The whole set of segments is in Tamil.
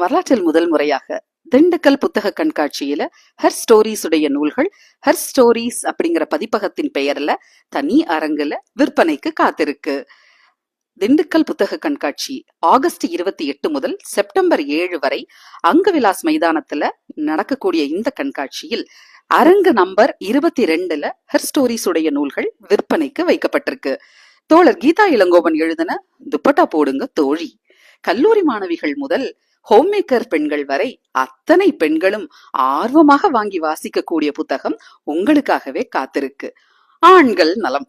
வரலாற்றில் முதல் முறையாக திண்டுக்கல் புத்தக கண்காட்சியில ஹர் ஸ்டோரிஸ் உடைய நூல்கள் ஹர் ஸ்டோரிஸ் அப்படிங்கிற பதிப்பகத்தின் பெயர்ல தனி அரங்குல விற்பனைக்கு காத்திருக்கு. திண்டுக்கல் புத்தக கண்காட்சி ஆகஸ்ட் 28 முதல் செப்டம்பர் 7 வரை அங்கவிலாஸ் மைதானத்துல நடக்கக்கூடிய இந்த கண்காட்சியில் அரங்கு நம்பர் 22ல ஹர் ஸ்டோரிஸ் உடைய நூல்கள் விற்பனைக்கு வைக்கப்பட்டிருக்கு. தோழர் கீதா இளங்கோவன் எழுதின துப்பட்டா போடுங்க தோழி, கல்லூரி மாணவிகள் முதல் ஹோம்மேக்கர் பெண்கள் வரை அத்தனை பெண்களும் ஆர்வமாக வாங்கி வாசிக்கக்கூடிய புத்தகம் உங்களுக்காகவே காத்திருக்கு. ஆண்கள் நலம்.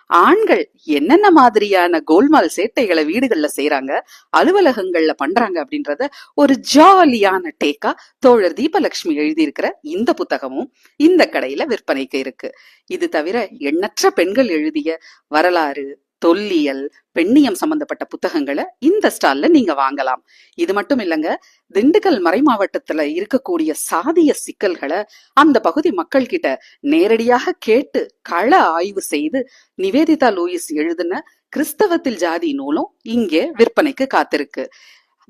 ஆண்கள் என்னென்ன மாதிரியான கோல்மால் சேட்டைகளை வீடுகள்ல செய்யறாங்க, அலுவலகங்கள்ல பண்றாங்க அப்படின்றத ஒரு ஜாலியான டேக்கா தோழர் தீபலட்சுமி எழுதியிருக்கிற இந்த புத்தகமும் இந்த கடையில விற்பனைக்கு இருக்கு. இது தவிர எண்ணற்ற பெண்கள் எழுதிய வரலாறு, தொல்லியல், பெண்ணியம் சம்பந்தப்பட்ட புத்தகங்களை இந்த ஸ்டால்ல நீங்க வாங்கலாம். இது மட்டும் இல்லங்க, திண்டுக்கல் மறை மாவட்டத்துல இருக்கக்கூடிய சாதிய சிக்கல்களை அந்த பகுதி மக்கள் கிட்ட நேரடியாக கேட்டு கள ஆய்வு செய்து நிவேதிதா லூயிஸ் எழுதின கிறிஸ்தவத்தில் ஜாதி நூலும் இங்கே விற்பனைக்கு காத்திருக்கு.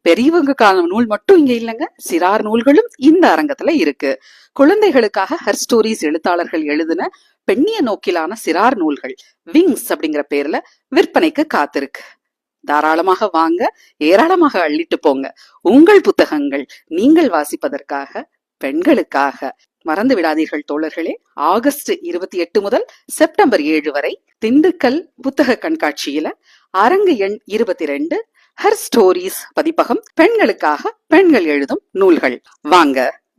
பெரியவங்களுக்கான நூல் மட்டும் இங்க இல்லைங்க, சிறார் நூல்களும் இந்த அரங்கத்துல இருக்கு. குழந்தைகளுக்காக ஹர் ஸ்டோரிஸ் எழுத்தாளர்கள் எழுதின பெண்ணிய நோக்கிலான சிறார் நூல்கள் விங்ஸ் அப்படிங்கிற பேர்ல விற்பனைக்கு காத்திருக்கு. தாராளமாக வாங்க, ஏராளமாக அள்ளிட்டு போங்க. உங்கள் புத்தகங்கள் நீங்கள் வாசிப்பதற்காக, பெண்களுக்காக. மறந்து விடாதீர்கள் தோழர்களே, ஆகஸ்ட் 28 முதல் செப்டம்பர் 7 வரை திண்டுக்கல் புத்தக கண்காட்சியில அரங்கு எண் 22 ஹர் ஸ்டோரிஸ் பதிப்பகம், பெண்களுக்காக பெண்கள் எழுதும் நூல்கள். வாங்க.